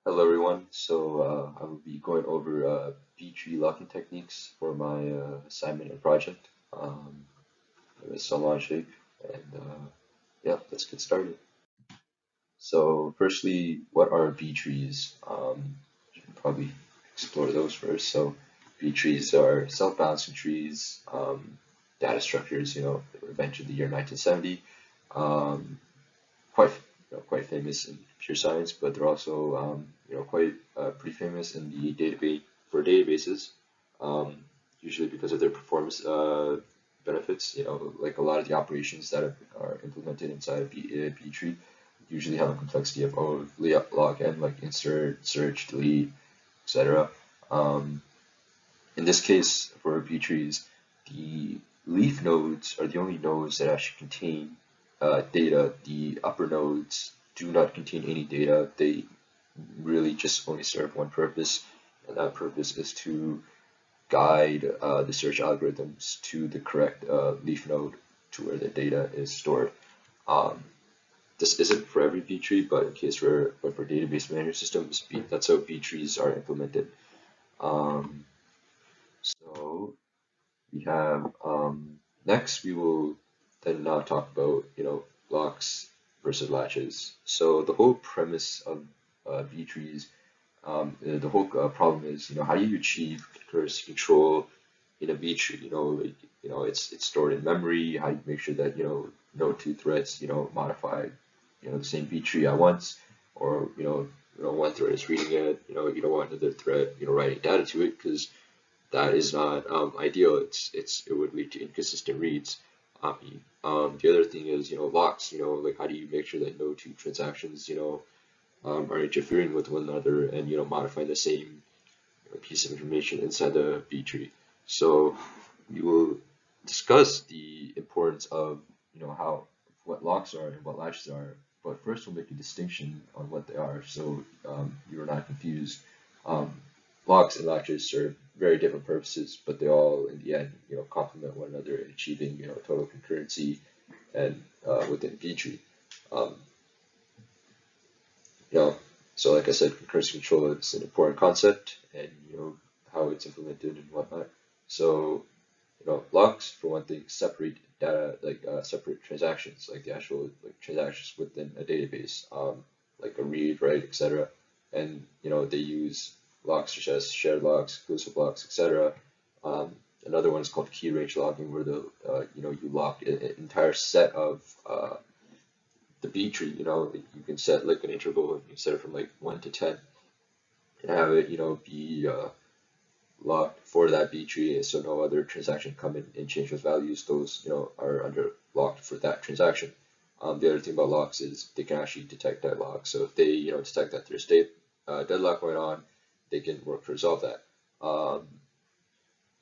Hello everyone. I will be going over B-tree locking techniques for my assignment and project. My name is Salman Shaikh, and yeah, let's get started. So firstly, what are B-trees? Should probably explore those first. So B-trees are self-balancing trees, data structures, that were invented in the year 1970. Um, quite quite famous in computer science, but they're also quite pretty famous in the database for databases, usually because of their performance benefits. Like a lot of the operations that are implemented inside of B tree usually have a complexity of log n, like insert, search, delete, etc. Um, in this case, for B trees, the leaf nodes are the only nodes that actually contain data. The upper nodes do not contain any data. They really just only serve one purpose, and that purpose is to guide the search algorithms to the correct leaf node to where the data is stored. Um, this isn't for every B tree, but in case for database management systems, that's how B trees are implemented. Um, so we have next we will then talk about locks versus latches. So the whole premise of B trees, the whole problem is how do you achieve concurrency control in a B tree? It's stored in memory. How do you make sure that no two threads modify the same B tree at once, or one thread is reading it. You don't want another thread writing data to it because that is not ideal. It would lead to inconsistent reads. The other thing is locks. Like how do you make sure that no two transactions are interfering with one another and modify the same piece of information inside the B tree. So we will discuss the importance of how what locks are and what latches are. But first, we'll make a distinction on what they are, so you are not confused. Um, Locks and latches serve very different purposes, but they all, in the end, complement one another in achieving total concurrency and within B tree. Um, you know, so like I said, concurrency control is an important concept, and how it's implemented and whatnot. So locks, for one thing, separate data, like separate transactions, like the actual like transactions within a database, like a read, write, etc. And they use locks such as shared locks, exclusive locks, etc. Um, Another one is called key range logging, where you lock an entire set of the B tree. You can set like an interval, you can set it from like 1 to 10, and have it be locked for that B tree, so no other transaction come in and change those values. Those are under locked for that transaction. The other thing about locks is they can actually detect deadlock. So if they detect that there's deadlock going on, they can work to resolve that. Um,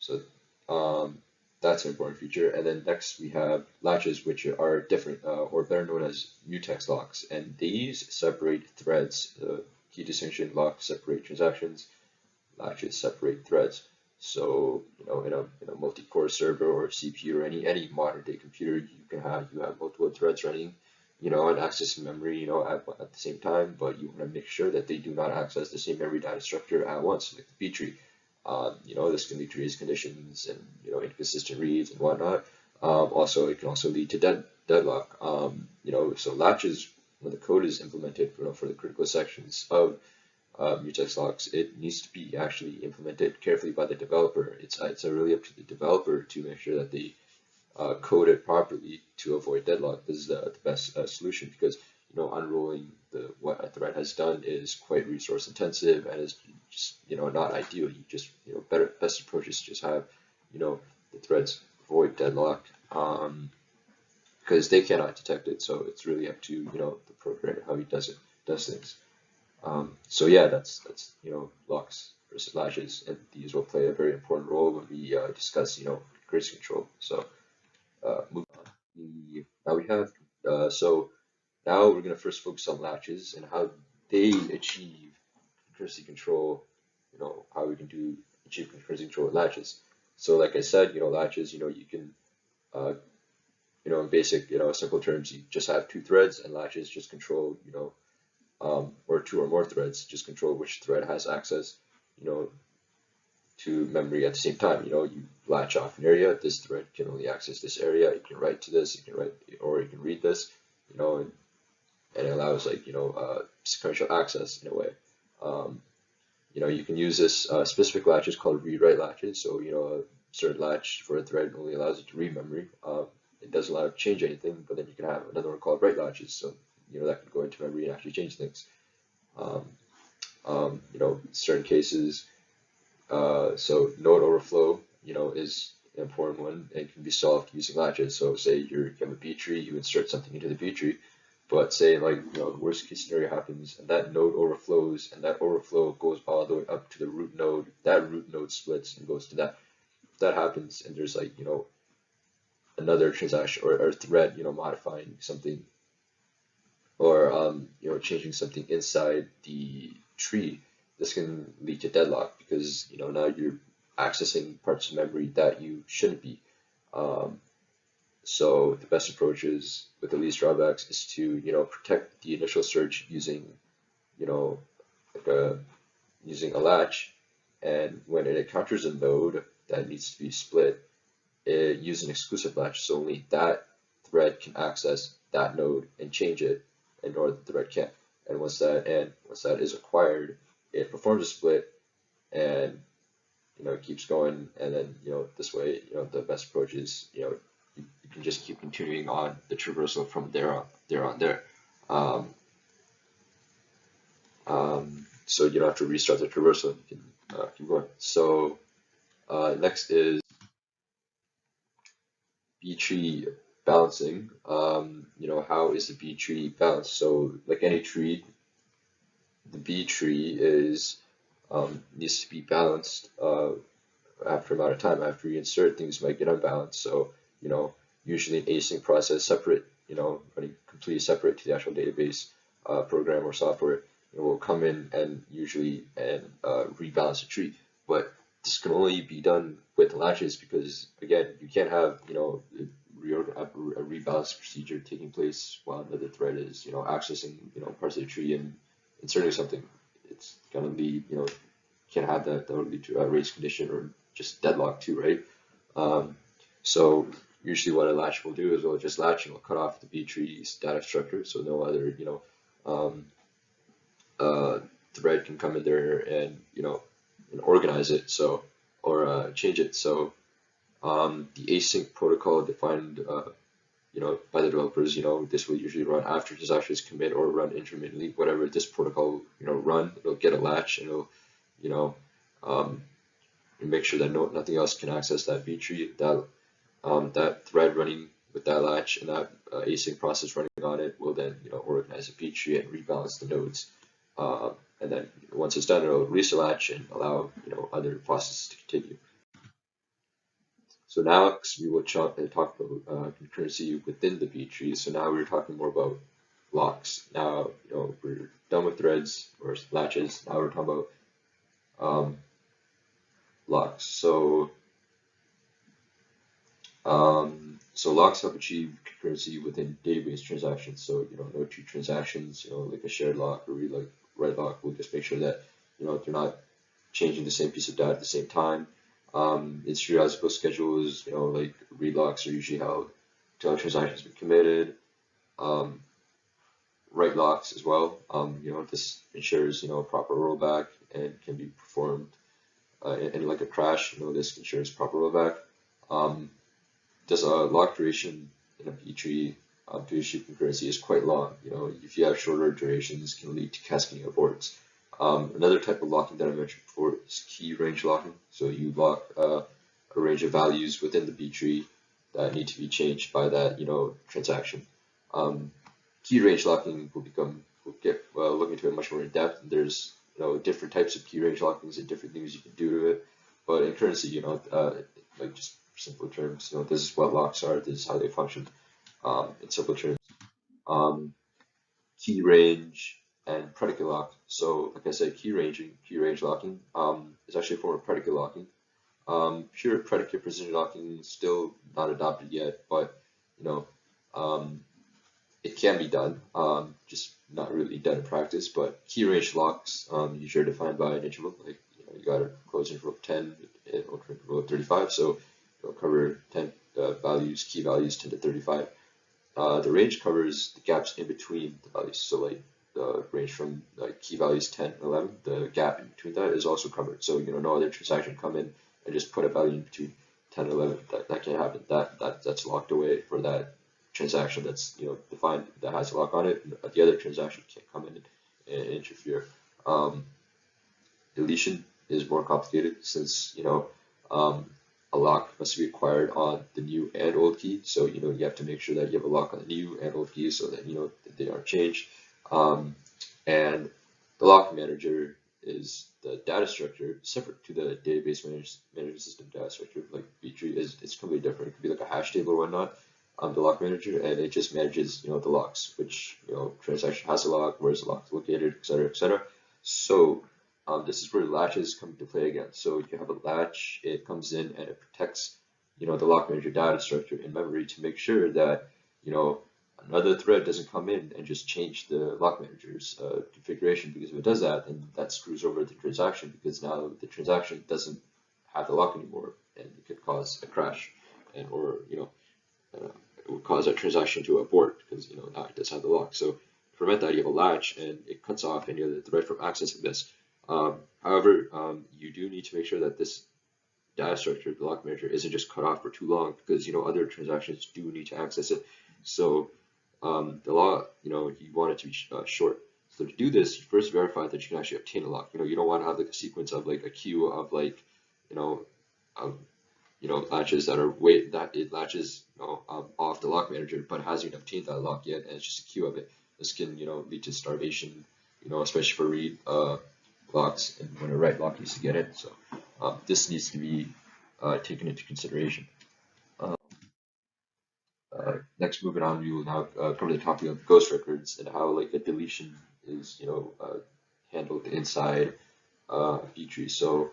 so um, that's an important feature. And then next we have latches, which are different or better known as mutex locks, and these separate threads. The key distinction: locks separate transactions, latches separate threads. So, in a multi-core server or CPU or any modern day computer, you have multiple threads running, and accessing memory, at the same time, but you want to make sure that they do not access the same memory data structure at once, like the B tree. This can lead to race conditions and inconsistent reads and whatnot. Also, it can also lead to deadlock. So latches, when the code is implemented, for the critical sections of mutex locks, it needs to be actually implemented carefully by the developer. It's really up to the developer to make sure that they code it properly to avoid deadlock. This is the best solution because unrolling what a thread has done is quite resource intensive and is just not ideal. You just best approach is to just have the threads avoid deadlock because they cannot detect it. So it's really up to the programmer how he does things. So yeah, that's locks versus latches, and these will play a very important role when we discuss concurrency control. So moving on, now we have so now we're going to first focus on latches and how they achieve concurrency control. How we can achieve concurrency control with latches. So like I said, latches, you can in basic simple terms, you just have two threads, and latches just control or two or more threads, just control which thread has access, you know, to memory at the same time. You know, you latch off an area, this thread can only access this area, it can write to this, it can write, or it can read this, you know, and it allows like, you know, sequential access in a way. You know, you can use this specific latches called read-write latches. So, you know, a certain latch for a thread only allows it to read memory. It doesn't allow it to change anything, but then you can have another one called write latches. So, you know, that can go into memory and actually change things. You know, certain cases, so node overflow, you know, is an important one and can be solved using latches. So say you have a B tree, you insert something into the B tree, but say like, you know, the worst case scenario happens and that node overflows and that overflow goes all the way up to the root node, that root node splits and goes to that. If that happens and there's like, you know, another transaction or thread, you know, modifying something or you know, changing something inside the tree, this can lead to deadlock because, you know, now you're accessing parts of memory that you shouldn't be. So the best approach is with the least drawbacks is to, you know, protect the initial search using, you know, like using a latch, and when it encounters a node that needs to be split, use an exclusive latch, so only that thread can access that node and change it, and or the thread can't. And once that is acquired, it performs a split, and, you know, it keeps going, and then, you know, this way, you know, the best approach is, you know, you can just keep continuing on the traversal from there. Um, so you don't have to restart the traversal. You can keep going. So next is B tree balancing. You know, how is the B tree balanced? So like any tree, the B tree is needs to be balanced after amount of time. After you insert, things might get unbalanced. So, you know, usually an async process separate, you know, running completely separate to the actual database program or software, you know, will come in and usually rebalance the tree. But this can only be done with latches because, again, you can't have, you know, a rebalance procedure taking place while another thread is, you know, accessing, you know, parts of the tree and inserting something. It's gonna be, you know, can't have that. That would lead to a race condition or just deadlock too, right? So usually what a latch will do is it'll just latch and it'll cut off the B tree's data structure, so no other, you know, thread can come in there and, you know, and organize it, so, or change it. So the async protocol defined, you know, by the developers, you know, this will usually run after transactions commit or run intermittently. Whatever this protocol, you know, run, it'll get a latch and it'll, you know, make sure that nothing else can access that B tree. That thread running with that latch and that async process running on it will then, you know, organize a B tree and rebalance the nodes. And then once it's done, it'll release the latch and allow, you know, other processes to continue. So now we will talk about concurrency within the B tree. So now we're talking more about locks. Now, you know, we're done with threads or latches. Now we're talking about locks. So locks help achieve concurrency within database transactions. So, you know, no two transactions, you know, like a shared lock or read like write lock will just make sure that, you know, they're not changing the same piece of data at the same time. In serializable schedules, you know, like read locks are usually held until a transaction has been committed. Write locks as well. You know, this ensures, you know, proper rollback and can be performed in like a crash. You know, this ensures proper rollback. Does a lock duration in a B tree to issue concurrency is quite long. You know, if you have shorter durations, can lead to cascading aborts. Another type of locking that I mentioned before is key range locking. So you lock a range of values within the B tree that need to be changed by that, you know, transaction. Key range locking we'll get look into it much more in depth. There's, you know, different types of key range lockings and different things you can do to it. But in currency, you know, like just simple terms, you know, this is what locks are, this is how they function, in simple terms. Key range and predicate lock. So like I said, key range locking is actually a form of predicate locking. Pure predicate precision locking is still not adopted yet, but, you know, it can be done, just not really done in practice. But key range locks, usually are defined by an interval. Like you got a closed interval of 10 and open interval of 35. So it'll cover 10 values, key values 10 to 35. The range covers the gaps in between the values. So like the range from like key values 10 and 11, the gap in between that is also covered. So no other transaction come in and just put a value in between 10 and 11. That can't happen. That's locked away for that transaction that's defined, that has a lock on it. And the other transaction can't come in and interfere. Um, Deletion is more complicated since um, a lock must be acquired on the new and old key. So you have to make sure that you have a lock on the new and old key so that that they aren't changed. Um, and the lock manager is the data structure separate to the database management system data structure. Like B-tree it's completely different. It could be like a hash table or whatnot. The lock manager, and it just manages the locks, which transaction has a lock, where's the lock located, etc., etc. So this is where latches come into play again. So you have a latch, it comes in and it protects, the lock manager data structure in memory to make sure that, another thread doesn't come in and just change the lock manager's configuration, because if it does that, then that screws over the transaction, because now the transaction doesn't have the lock anymore, and it could cause a crash, or it would cause that transaction to abort because now it does have the lock. So to prevent that, you have a latch, and it cuts off any other thread from accessing this. However, you do need to make sure that this data structure, the lock manager, isn't just cut off for too long, because other transactions do need to access it. So the law, you want it to be short. So to do this, you first verify that you can actually obtain a lock. You don't want to have like a sequence of like a queue of like of latches that are that it latches off the lock manager but hasn't obtained that lock yet, and it's just a queue of it. This can lead to starvation, especially for read locks, and when a write lock needs to get it. So this needs to be taken into consideration. Uh, Next, moving on, we will now cover the topic of ghost records and how like a deletion is handled inside B-tree. So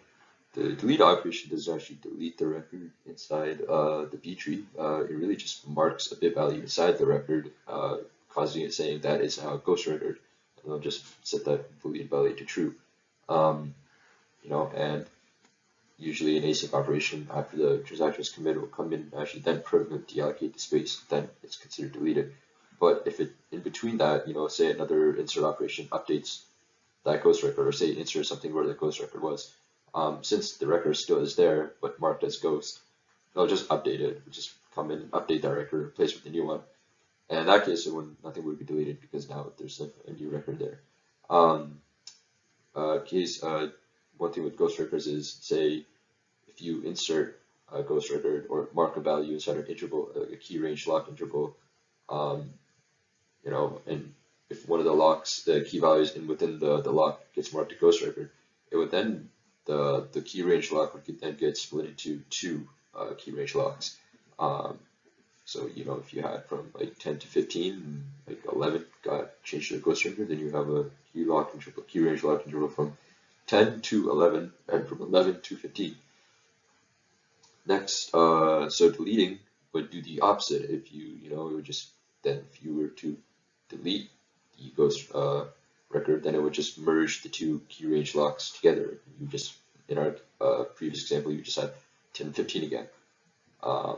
the delete operation doesn't actually delete the record inside the B-tree. It really just marks a bit value inside the record, causing it saying that it's now a ghost record, and it'll just set that deleted value to true. Um, and usually an async operation after the transaction is committed will come in and actually then permanently deallocate the space, then it's considered deleted. But if it in between that, say another insert operation updates that ghost record, or say insert something where the ghost record was, since the record still is there but marked as ghost, they'll just update it, just come in, update that record, replace it with a new one. And in that case, nothing would be deleted because now there's a new record there. Um, case One thing with ghost records is, say if you insert a ghost record or mark a value inside an interval, like a key range lock interval, um, and if one of the locks, the key values within the lock gets marked a ghost record, it would then the key range lock would then get split into two key range locks. So if you had from like 10 to 15, like 11 got changed to the ghost record, then you have a key range lock interval from 10 to 11, and from 11 to 15. Next, so deleting would do the opposite. If it would just then if you were to delete the ghost record, then it would just merge the two key range locks together. You just in our previous example, you just had 10 and 15 again. Um,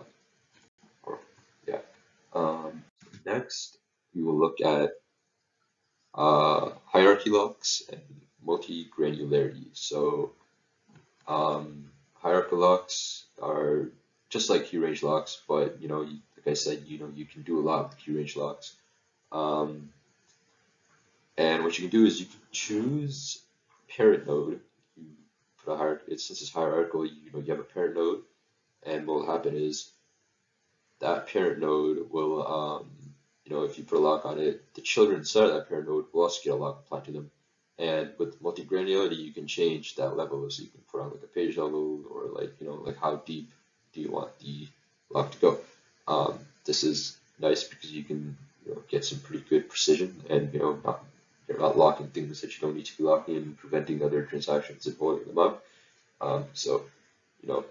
or yeah. Next, we will look at hierarchy locks and multi-granularity. So hierarchy locks are just like key range locks, but like I said, you can do a lot with key range locks. And what you can do is you can choose parent node. You put a hierarchy. Since it's hierarchical, you have a parent node, and what will happen is that parent node will, if you put a lock on it, the children inside of that parent node will also get a lock applied to them. And with multi-granularity, you can change that level, so you can put on like a page level, or like like how deep do you want the lock to go. This is nice because you can get some pretty good precision, and you're not locking things that you don't need to be locking, and preventing other transactions and blowing them up. So you know,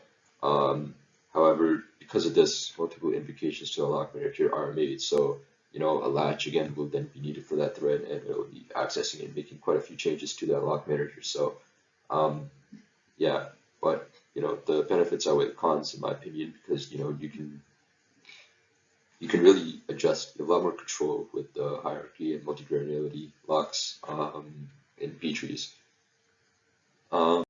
however, because of this, multiple invocations to the lock manager are made. So a latch again will then be needed for that thread, and it'll be accessing and making quite a few changes to that lock manager. So, um, yeah, but the benefits outweigh the cons in my opinion, because you can really adjust. You have a lot more control with the hierarchy and multi-granularity locks in P trees. Um,